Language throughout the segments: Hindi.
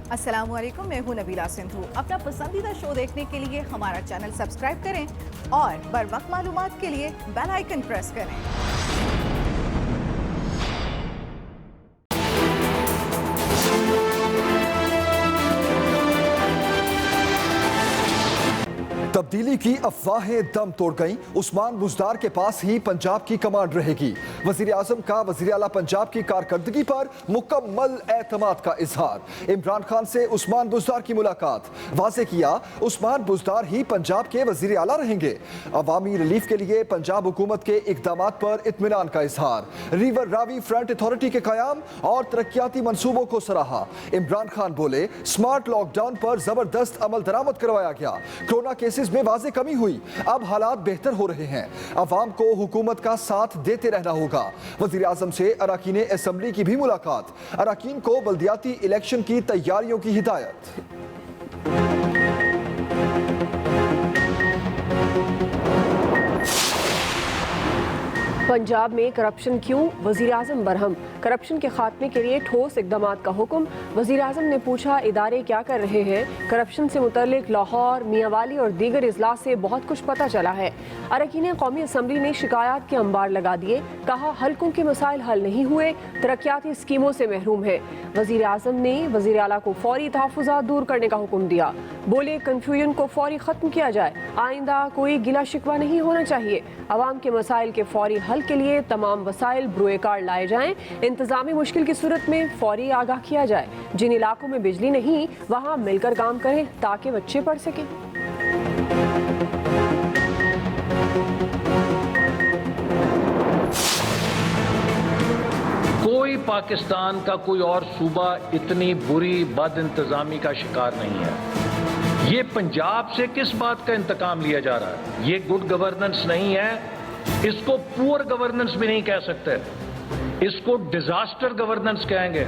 अस्सलामुअलैकुम, मैं हूं नबीला सिंधु। अपना पसंदीदा शो देखने के लिए हमारा चैनल सब्सक्राइब करें और बर वक्त मालूमात के लिए बेल आइकन प्रेस करें। तब्दीली की अफवाहें दम तोड़ गईं। उस्मान बुज़दार के पास ही पंजाब की कमांड रहेगी। वज़ीर आज़म का वज़ीर आला पंजाब की कारकर्दगी पर मुकम्मल एतमाद का इजहार। इमरान खान से उस्मान बुज़दार की मुलाकात, वाज़े किया उस्मान बुज़दार ही पंजाब के वज़ीर आला रहेंगे। अवामी रिलीफ के लिए पंजाब हुकूमत के इक़दामात पर इत्मीनान का इजहार। रिवर रावी फ्रंट अथॉरिटी के क़याम और तरक्याती मंसूबों को सराहा। इमरान खान बोले, स्मार्ट लॉकडाउन पर जबरदस्त अमल दरामद करवाया गया। कोरोना केसेस में वाज़े कमी हुई, अब हालात बेहतर हो रहे हैं। अवाम को हुकूमत का साथ देते रहना होगा। वज़ीर आज़म से अरकान असम्बली की भी मुलाकात, अरकान को बल्दियाती इलेक्शन की तैयारियों की हिदायत। पंजाब में करप्शन क्यों, वज़ीर आज़म बरहम। करप्शन के खात्मे के लिए ठोस इक़दामात का हुक्म। वज़ीर आज़म ने पूछा, इदारे क्या कर रहे हैं। करप्शन से मुतल्लिक लाहौर, मियांवाली और दीगर इजलास से बहुत कुछ पता चला है। अरकान कौमी असम्बली ने शिकायत के अंबार लगा दिए। कहा, हल्कों के मसाइल हल नहीं हुए, तरक्याती स्कीमों से महरूम है। वज़ीर आज़म ने वज़ीर आला को फौरी तहफ़्फ़ुज़ात दूर करने का हुक्म दिया। बोले, कन्फ्यूजन को फौरी ख़त्म किया जाए, आइंदा कोई गिला शिकवा नहीं होना चाहिए। अवाम के मसाइल के फौरी हल के लिए तमाम वसाइल ब्रुए कार्ड लाए जाएं। इंतजामी मुश्किल की सूरत में फौरी आगाह किया जाए। जिन इलाकों में बिजली नहीं, वहाँ मिलकर काम करें ताकि बच्चे पढ़ सकें। कोई पाकिस्तान का कोई और सूबा इतनी बुरी बद इंतजामी का शिकार नहीं है। ये पंजाब से किस बात का इंतकाम लिया जा रहा है? ये गुड गवर्नेंस नहीं है, इसको पुअर गवर्नेंस भी नहीं कह सकते, इसको डिजास्टर गवर्नेंस कहेंगे।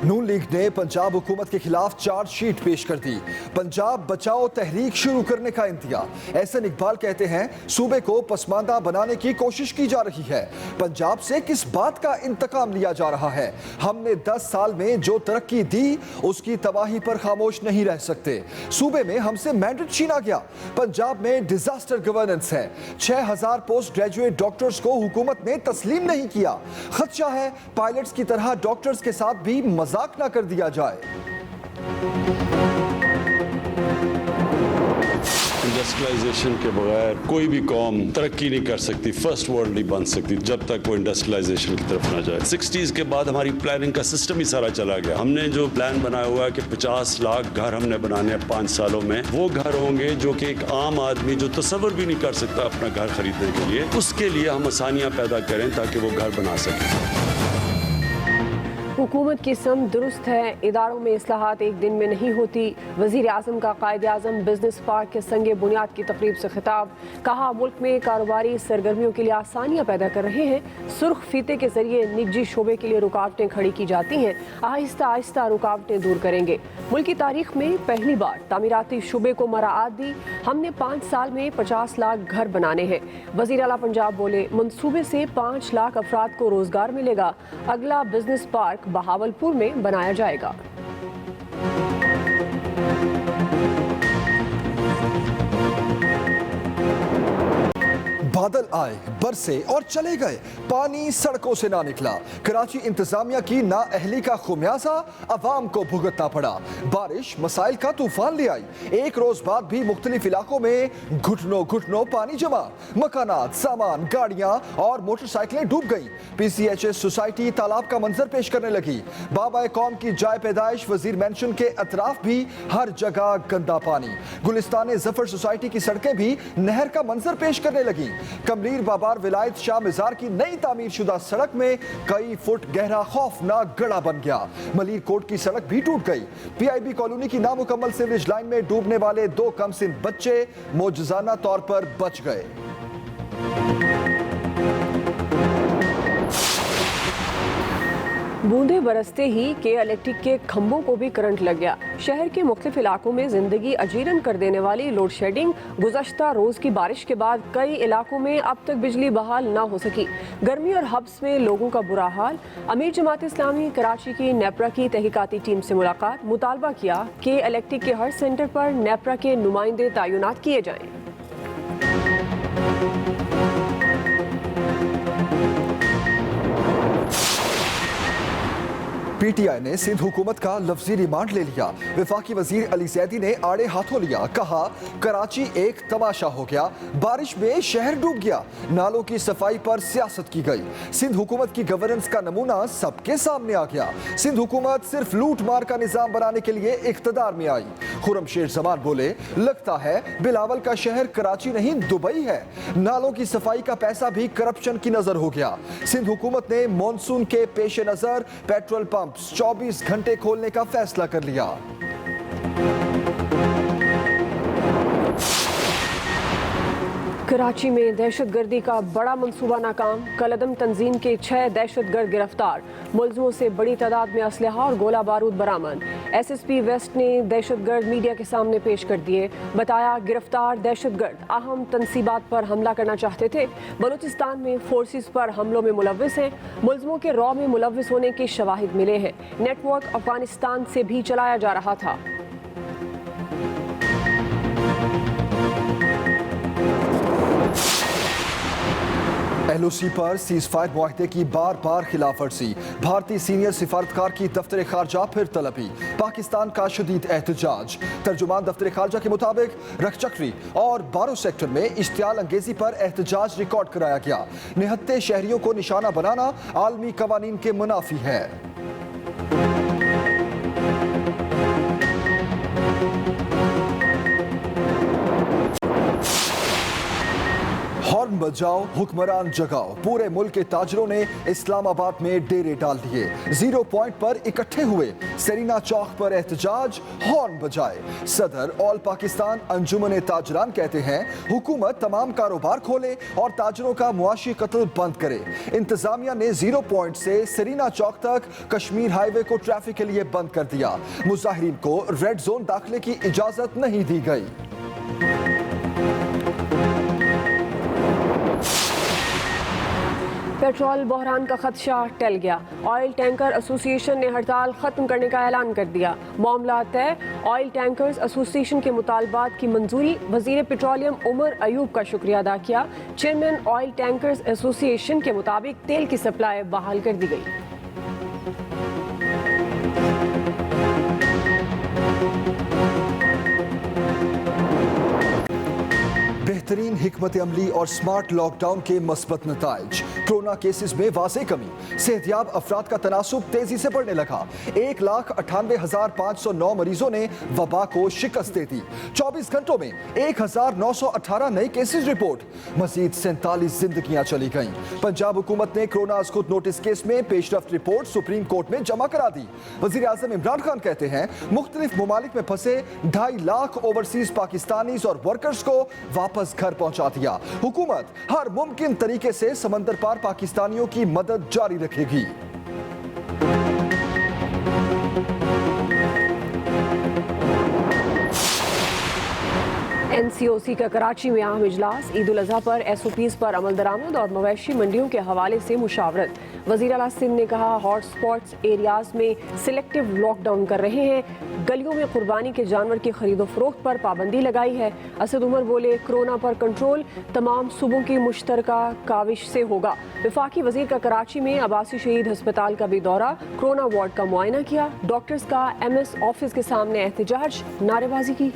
नून लीग ने पंजाब हुकूमत के खिलाफ चार्जशीट पेश कर दी। पंजाब बचाओ तहरीक शुरू करने का इंतज़ा। एहसन इकबाल कहते हैं, सूबे को पसमानदा बनाने की कोशिश की जा रही है। पंजाब से किस बात का इंतकाम लिया जा रहा है? हमने 10 साल में जो तरक्की दी, उसकी तबाही पर खामोश नहीं रह सकते। सूबे में हमसे मैंडेट छीना गया। पंजाब में डिजास्टर गवर्नेंस है। 6000 पोस्ट ग्रेजुएट डॉक्टर्स को हुकूमत ने तस्लीम नहीं किया। खदशा है पायलट्स की तरह डॉक्टर्स के साथ भी मजाक ना कर दिया जाए। इंडस्ट्रियलाइजेशन के बगैर कोई भी कौम तरक्की नहीं कर सकती, फर्स्ट वर्ल्ड नहीं बन सकती जब तक वो इंडस्ट्रियलाइजेशन की तरफ ना जाए। 60s के बाद हमारी प्लानिंग का सिस्टम ही सारा चला गया। हमने जो प्लान बनाया हुआ है कि 50 लाख घर हमने बनाने हैं 5 सालों में, वो घर होंगे जो कि एक आम आदमी जो तसव्वुर भी नहीं कर सकता अपना घर खरीदने के लिए, उसके लिए हम आसानियां पैदा करें ताकि वो घर बना सकें। हुकूमत की सम दुरुस्त है, इदारों में इस्लाहात एक दिन में नहीं होती। वज़ीर आज़म का कायद आज़म बिजनेस पार्क के संगे बुनियाद की तकरीब से खिताब। कहा, मुल्क में कारोबारी सरगर्मियों के लिए आसानियाँ पैदा कर रहे हैं। सुर्ख फीते के जरिए निजी शोबे के लिए रुकावटें खड़ी की जाती हैं, आहिस्ता आहिस्ता रुकावटें दूर करेंगे। मुल्क की तारीख में पहली बार तामीराती शोबे को मराआत दी। हमने 5 साल में 50 लाख घर बनाने हैं। वज़ीर आला पंजाब बोले, मंसूबे से 5 लाख अफराद को रोजगार मिलेगा। अगला बिजनेस पार्क बहावलपुर में बनाया जाएगा। बादल आए, बरसे और चले गए, पानी सड़कों से ना निकला। कराची इंतजामिया की नाअहली का खुमियाजा अवाम को भुगतना पड़ा। बारिश मसाइल का तूफान ले आई। एक रोज बाद भी मुख्तलिफ इलाकों में घुटनों घुटनों पानी जमा। मकानात, सामान, गाड़ियां और मोटरसाइकिलें डूब गईं। PCHS सोसाइटी तालाब का मंजर पेश करने लगी। बाबा कौम की जाय पैदाइश वजीर मेंशन के अतराफ भी हर जगह गंदा पानी। गुलिस्तान जफर सोसाइटी की सड़कें भी नहर का मंजर पेश करने लगी। कमलीर बाबार विलायत शाह मिजार की नई तामीर शुदा सड़क में कई फुट गहरा खौफनाक गड़ा बन गया। मलीर कोट की सड़क भी टूट गई। PIB कॉलोनी की नामुकम्मल सीवरेज लाइन में डूबने वाले 2 कमसिन बच्चे मौजूजाना तौर पर बच गए। बूंदें बरसते ही के इलेक्ट्रिक के खंभों को भी करंट लग गया। शहर के मुख्तलिफ इलाकों में जिंदगी अजीरन कर देने वाली लोड शेडिंग, गुज़श्ता रोज की बारिश के बाद कई इलाकों में अब तक बिजली बहाल न हो सकी। गर्मी और हब्स में लोगों का बुरा हाल। अमीर जमात इस्लामी कराची की नेपरा की तहकीकाती टीम से मुलाकात, मुतालबा किया कि इलेक्ट्रिक के हर सेंटर पर नेपरा के नुमाइंदे तैनात किए जाएं। पीटीआई ने सिंध हुकूमत का लफ्जी रिमांड ले लिया। वफाकी वजीर अली जैदी ने आड़े हाथों लिया, कहा कराची एक तमाशा हो गया, बारिश में शहर डूब गया, नालों की सफाई पर सियासत की गई। सिंध हुकूमत की गवर्नेंस का नमूना सबके सामने आ गया। सिंध हुकूमत सिर्फ लूट मार का निजाम बनाने के लिए इख्तदार में आई। खुर्रमशेर जमान बोले, लगता है बिलावल का शहर कराची नहीं दुबई है। नालों की सफाई का पैसा भी करप्शन की नजर हो गया। सिंध हुकूमत ने मानसून के पेश नजर पेट्रोल पंप 24 घंटे खोलने का फैसला कर लिया। कराची में दहशतगर्दी का बड़ा मंसूबा नाकाम, कलअदम तंजीम के 6 दहशतगर्द गिरफ्तार, मुलजमों से बड़ी तादाद में असलहा और गोला बारूद बरामद। SSP वेस्ट ने दहशतगर्द मीडिया के सामने पेश कर दिए, बताया गिरफ्तार दहशतगर्द अहम तनसीबात पर हमला करना चाहते थे, बलूचिस्तान में फोर्सेस पर हमलों में मुलव्विस हैं, मुलजमों के रॉ में मुलव्विस होने के शवाहिद मिले हैं। नेटवर्क अफगानिस्तान से भी चलाया जा रहा था। LOC पर सीज फायर मुआहदे की बार बार खिलाफ वर्जी, भारतीय सीनियर सिफारतकार की दफ्तर खारजा फिर तलबी, पाकिस्तान का शदीद एहतजाज। तर्जुमान दफ्तर खारजा के मुताबिक रखचक्री और बारो सेक्टर में इश्तियाल अंगेजी पर एहतजाज रिकॉर्ड कराया गया। निहत्ते शहरियों को निशाना बनाना आलमी कवानीन के मुनाफी है। हॉर्न बजाओ, हुक्मरान जगाओ, पूरे मुल्क के ताजरों ने इस्लामाबाद में डेरे डाल दिए। 0 पॉइंट पर इकट्ठे हुए, सेरीना चौक पर एहतजाज, हॉर्न बजाए। सदर ऑल पाकिस्तान अंजुमन ताजरान कहते हैं हुकूमत तमाम कारोबार खोले और ताजरों का मुआशी कत्ल बंद करे। इंतजामिया ने 0 पॉइंट से सेरीना चौक तक कश्मीर हाईवे को ट्रैफिक के लिए बंद कर दिया। मुजाहिरीन को रेड जोन दाखिले की इजाजत नहीं दी गई। पेट्रोल बहरान का खदशा टल गया, ऑयल टैंकर एसोसिएशन ने हड़ताल खत्म करने का ऐलान कर दिया। मामला तय, ऑयल टैंकर्स एसोसिएशन के मुतालबात की मंजूरी। वजीर पेट्रोलियम उमर अयूब का शुक्रिया अदा किया। चेयरमैन ऑयल टैंकर्स एसोसिएशन के मुताबिक तेल की सप्लाई बहाल कर दी गई। बेहतरीन हिकमत अमली और स्मार्ट लॉकडाउन के मस्बत नताइज। कोरोना केसेस में वाज़ेह कमी, सेहतियाब अफराद का तनासुब तेजी से बढ़ने लगा। 1,98,509 मरीजों ने वबा को शिकस्त दे दी। 24 घंटों में 1,918 नए केसेस रिपोर्ट। मजीद 47 जिंदगियां चली गईं। पंजाब हुकूमत ने कोरोना अस्कुत नोटिस केस में पेशरफ्त रिपोर्ट सुप्रीम कोर्ट में जमा करा दी। वजीर आजम इमरान खान कहते हैं मुख्तलिफ ममालिक में फंसे 2.5 लाख ओवरसीज पाकिस्तानी और वर्कर्स को वापस घर पहुंचा दिया। हुकूमत हर मुमकिन तरीके से समंदर पार पाकिस्तानियों की मदद जारी रखेगी। NCOC का कराची में अहम इजलास, ईद उल अजहा पर SOPs पर अमल दरामद और मवेशी मंडियों के हवाले से मुशावरत। वज़ीर आला सिंध ने कहा हॉट स्पॉट्स एरियाज में सिलेक्टिव लॉकडाउन कर रहे हैं। गलियों में कुर्बानी के जानवर की खरीदो फरोख्त पर पाबंदी लगाई है। असद उमर बोले कोरोना पर कंट्रोल तमाम सूबों की मुश्तरका काविश से होगा। वफाकी वजीर का कराची में अब्बासी शहीद अस्पताल का भी दौरा, कोरोना वार्ड का मुआयना किया। डॉक्टर्स का MS ऑफिस के सामने एहतजाज, नारेबाजी की।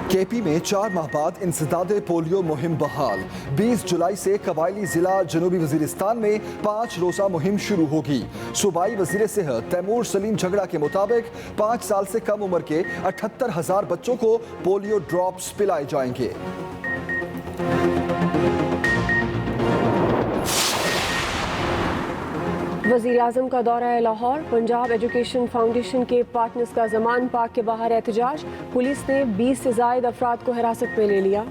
KP में 4 माह बाद इंसदादे पोलियो मुहिम बहाल। 20 जुलाई से कबायली जिला जनूबी वजीरिस्तान में 5 रोजा मुहिम शुरू होगी। सूबाई वजीर सेहत तैमूर सलीम झगड़ा के मुताबिक 5 साल से कम उम्र के 78,000 बच्चों को पोलियो ड्रॉप्स पिलाए जाएंगे। वज़ीर आज़म का दौरा है लाहौर। पंजाब एजुकेशन फाउंडेशन के पार्टनर्स का ज़मान पार्क के बाहर एहतजाज। पुलिस ने 20 से ज़ायद अफराद को हिरासत में ले लिया।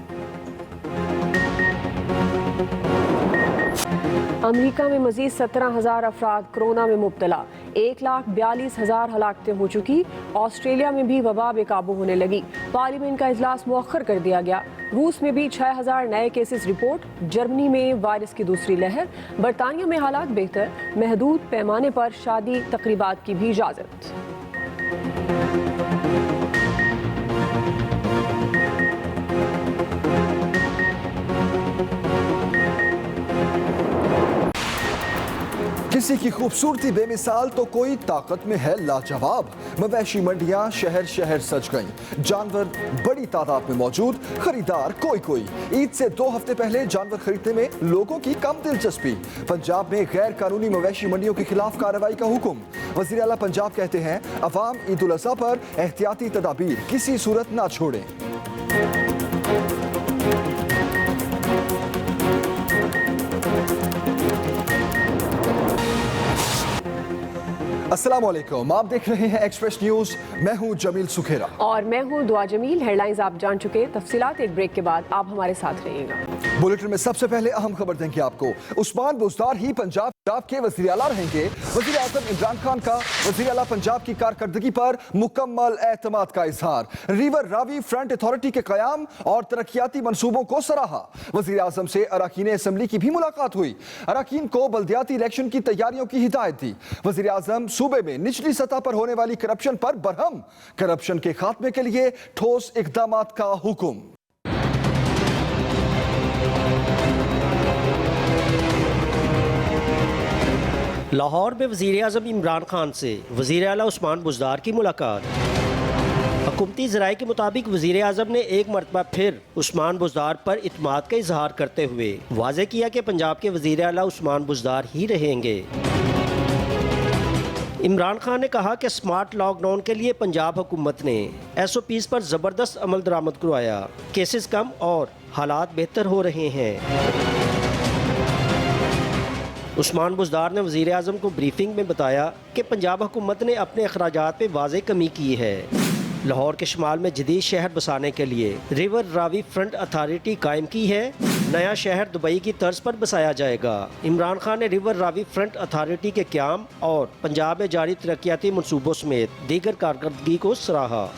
अमरीका में मज़ीद 17,000 अफराद कोरोना में मुब्तला। 1,42,000 हलाकतें हो चुकी। ऑस्ट्रेलिया में भी वबा बेकाबू होने लगी। पार्लियामेंट का इजलास मुअख्खर कर दिया गया। रूस में भी 6,000 नए केसेस रिपोर्ट। जर्मनी में वायरस की दूसरी लहर। बरतानिया में हालात बेहतर। महदूद पैमाने पर शादी तकरीबात की भी इजाज़त। किसी की खूबसूरती बेमिसाल तो कोई ताकत में है लाजवाब। मवेशी मंडियां शहर शहर सज गईं। जानवर बड़ी तादाद में मौजूद, खरीदार कोई कोई। ईद से 2 हफ्ते पहले जानवर खरीदने में लोगों की कम दिलचस्पी। पंजाब में गैर कानूनी मवेशी मंडियों के खिलाफ कार्रवाई का हुक्म। वज़ीर आला पंजाब कहते हैं अवाम ईद उल अज़हा पर एहतियाती तदाबीर किसी सूरत ना छोड़ें। अस्सलाम वालेकुम, आप देख रहे हैं एक्सप्रेस न्यूज। मैं हूं जमील सुखेरा और मैं हूं दुआ जमील। हेडलाइंस आप जान चुके। तफसीलात एक ब्रेक के बाद। आप हमारे साथ रहिएगा। बुलेटिन में सबसे पहले अहम खबर देंगे आपको। उस्मान बुज़दार ही पंजाब के वज़ीर आला रहेंगे। वज़ीर आज़म इमरान खान का वज़ीर आला पंजाब की कारकर्दगी पर मुकम्मल एतमाद का इजहार। रिवर रावी फ्रंट अथॉरिटी के क़याम और तरक्याती मंसूबों को सराहा। वज़ीर आज़म से अरकान असम्बली की भी मुलाकात हुई। अरकान को बल्दियाती इलेक्शन की तैयारियों की हिदायत दी। वज़ीर आज़म सूबे में निचली सतह पर होने वाली करप्शन पर बरहम। करप्शन के खात्मे के लिए ठोस इक़दामात का हुक्म। लाहौर में वज़ीर आज़म इमरान खान से वज़ीर आला उस्मान बुज़दार की मुलाकात। हुकूमती ज़राए के मुताबिक वज़ीर आज़म ने एक मरतबा फिर उस्मान बुज़दार पर इत्माद का इजहार करते हुए वाज़े किया कि पंजाब के वज़ीर आला उस्मान बुज़दार ही रहेंगे। इमरान खान ने कहा कि स्मार्ट लॉकडाउन के लिए पंजाब हुकूमत ने SOPs पर ज़बरदस्त अमल दरामद करवाया। केसेस कम और हालात बेहतर हो रहे हैं। उस्मान बुज़दार ने वज़ीर आज़म को ब्रीफिंग में बताया कि पंजाब हुकूमत ने अपने अखराजात में वाज़े कमी की है। लाहौर के शुमाल में जदीद शहर बसाने के लिए रिवर रावी फ्रंट अथॉरिटी कायम की है। नया शहर दुबई की तर्ज पर बसाया जाएगा। इमरान खान ने रिवर रावी फ्रंट अथॉरिटी के क़याम और पंजाब में जारी तरक्याती मनसूबों समेत दीगर कारकर्दगी को सराहा।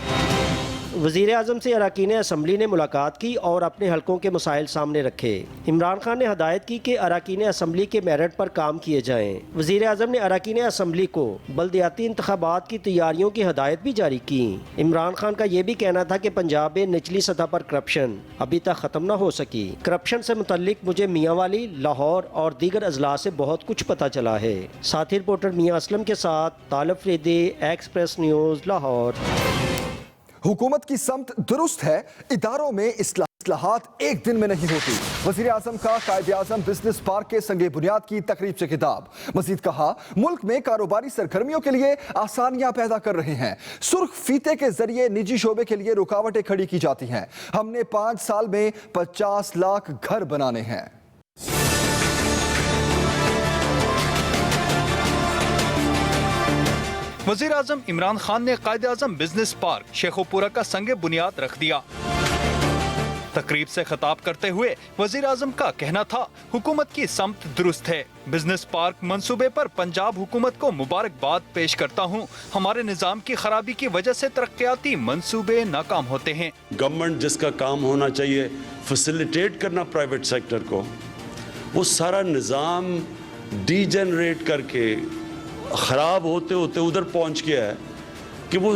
वज़ीर आज़म से अरकान असम्बली ने मुलाकात की और अपने हलकों के मसाइल सामने रखे। इमरान खान ने हदायत की कि अरकान असम्बली के मेरिट पर काम किए जाएँ। वज़ीर आज़म ने अरकान असम्बली को बल्दियाती इंतखाबात की तैयारियों की हदायत भी जारी की। इमरान खान का ये भी कहना था कि पंजाब में निचली सतह पर करप्शन अभी तक ख़त्म न हो सकी। करप्शन से मुतल्लिक मुझे मियांवाली, लाहौर और दीगर अजला से बहुत कुछ पता चला है। साथी रिपोर्टर मियाँ असलम के साथ तालिब फरीदी, एक्सप्रेस न्यूज़, लाहौर। हुकूमत की समत दुरुस्त है, इदारों में इस्लाहात एक दिन में नहीं होती। वज़ीर आज़म का कायदे आज़म बिजनेस पार्क के संगे बुनियाद की तकरीब से खिताब। मज़ीद कहा मुल्क में कारोबारी सरगर्मियों के लिए आसानियां पैदा कर रहे हैं। सुर्ख फीते के जरिए निजी शोबे के लिए रुकावटें खड़ी की जाती हैं। हमने 5 साल में 50 लाख घर बनाने हैं। वज़ीर आज़म इमरान खान ने कायदे आज़म बिजनेस पार्क शेखोपुरा का संगे बुनियाद रख दिया। तकरीब से खिताब करते हुए वज़ीर आज़म का कहना था हुकूमत की समत दुरुस्त है। बिजनेस पार्क मंसूबे पर पंजाब हुकूमत को मुबारकबाद पेश करता हूँ। हमारे निज़ाम की खराबी की वजह से तरक्याती मंसूबे नाकाम होते हैं। गवर्नमेंट जिसका काम होना चाहिए फैसिलिटेट करना प्राइवेट सेक्टर को, वो सारा निज़ाम डीजेनरेट करके ख़राब होते होते उधर पहुंच गया है कि वो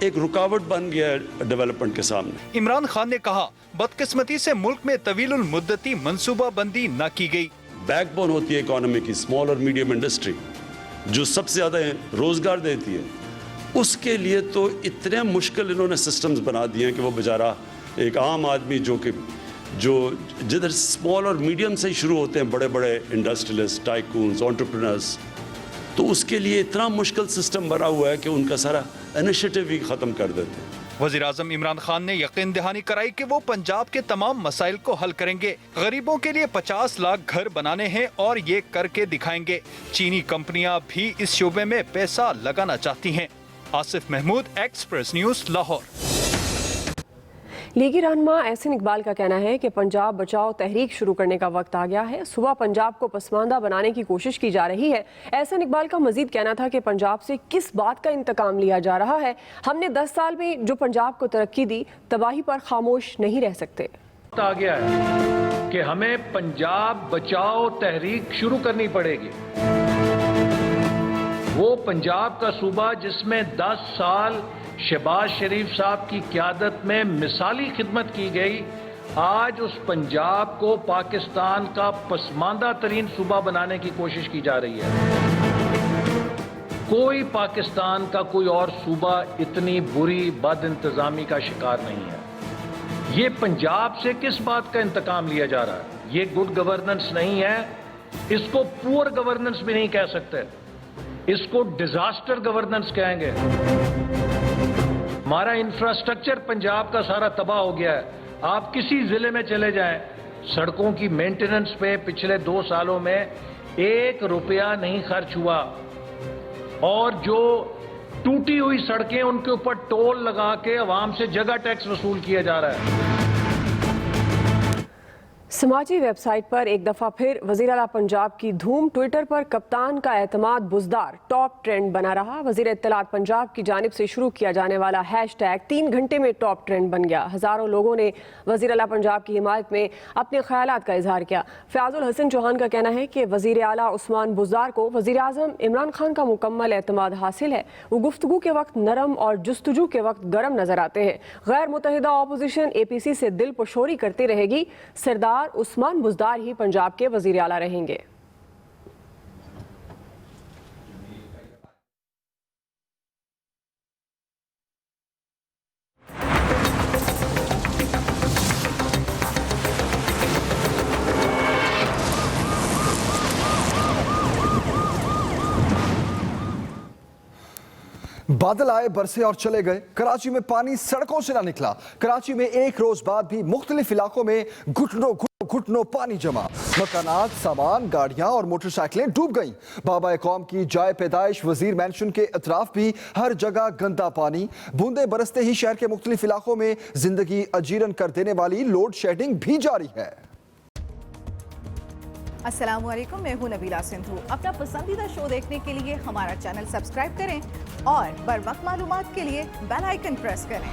एक रुकावट बन गया है डेवलपमेंट के सामने। इमरान खान ने कहा बदकिस्मती से मुल्क में तवीलुल मुद्दती मंसूबा बंदी न की गई। बैकबोन होती है इकोनॉमी की स्मॉल और मीडियम इंडस्ट्री, जो सबसे ज़्यादा रोजगार देती है, उसके लिए तो इतने मुश्किल इन्होंने सिस्टम्स बना दिए हैं कि वो बेचारा एक आम आदमी जो जिधर स्मॉल और मीडियम से ही शुरू होते हैं बड़े बड़े इंडस्ट्रियलिस्ट, टाइकून्स, एंटरप्रेन्योर्स, तो उसके लिए इतना मुश्किल सिस्टम बना हुआ है कि उनका सारा इनिशिएटिव ही ख़त्म कर देते हैं। वज़ीर-ए-आज़म इमरान खान ने यकीन दहानी कराई कि वो पंजाब के तमाम मसाइल को हल करेंगे। गरीबों के लिए 50 लाख घर बनाने हैं और ये करके दिखाएंगे। चीनी कंपनियां भी इस शोबे में पैसा लगाना चाहती हैं। Asif Mahmood, express news, Lahore. लीगी रहनुमा एहसन इकबाल का कहना है कि पंजाब बचाओ तहरीक शुरू करने का वक्त आ गया है। सुबह पंजाब को पसमानदा बनाने की कोशिश की जा रही है। एहसन इकबाल का मजीद कहना था कि पंजाब से किस बात का इंतकाम लिया जा रहा है। हमने 10 साल में जो पंजाब को तरक्की दी, तबाही पर खामोश नहीं रह सकते। आ गया है कि हमें पंजाब बचाओ तहरीक शुरू करनी पड़ेगी। वो पंजाब का सूबा जिसमें 10 साल शहबाज शरीफ साहब की क़यादत में मिसाली खिदमत की गई, आज उस पंजाब को पाकिस्तान का पसमानदा तरीन सूबा बनाने की कोशिश की जा रही है। कोई पाकिस्तान का कोई और सूबा इतनी बुरी बद इंतजामी का शिकार नहीं है। ये पंजाब से किस बात का इंतकाम लिया जा रहा है? ये गुड गवर्नेंस नहीं है, इसको पुअर गवर्नेंस भी नहीं कह सकते, इसको डिजास्टर गवर्नेंस कहेंगे। हमारा इंफ्रास्ट्रक्चर पंजाब का सारा तबाह हो गया है। आप किसी जिले में चले जाएं, सड़कों की मेंटेनेंस पे पिछले 2 सालों में 1 रुपया नहीं खर्च हुआ, और जो टूटी हुई सड़कें उनके ऊपर टोल लगा के अवाम से जगह टैक्स वसूल किया जा रहा है। समाजी वेबसाइट पर एक दफ़ा फिर वज़ीर आला पंजाब की धूम। ट्विटर पर कप्तान का एतमाद बुज़दार टॉप ट्रेंड बना रहा। वज़ीर इत्तलात पंजाब की जानिब से शुरू किया जाने वाला हैशटैग 3 घंटे में टॉप ट्रेंड बन गया। हज़ारों लोगों ने वज़ीर आला पंजाब की हिमायत में अपने ख्यालात का इजहार किया। फ़याज़ुल हसन चौहान का कहना है कि वज़ीर आला उस्मान बुज़दार को वज़ीर आज़म इमरान खान का मुकम्मल एतमाद हासिल है। वो गुफ्तगू के वक्त नरम और जुस्तजू के वक्त गर्म नजर आते हैं। गैर मुतहिदा अपोजिशन APC से दिल पशोरी करती रहेगी। सरदार उस्मान बुज़दार ही पंजाब के वज़ीर आला रहेंगे। बादल आए, बरसे और चले गए। कराची में पानी सड़कों से ना निकला। कराची में एक रोज बाद भी मुख्तलिफ इलाकों में घुटनों पानी जमा। मकानात, सामान, गाड़ियां और मोटरसाइकिलें डूब गईं। बाबा कौम की जाए पैदाइश वजीर मैंशन के अतराफ भी हर जगह गंदा पानी। बूंदे बरसते ही शहर के मुख्तलिफ इलाकों में जिंदगी अजीरन कर देने वाली लोड शेडिंग भी जारी है। अस्सलाम वालेकुम, मैं हूं नबीला सिंधु। अपना पसंदीदा शो देखने के लिए हमारा चैनल सब्सक्राइब करें और बर वक्त मालूमात के लिए बेल आइकन प्रेस करें।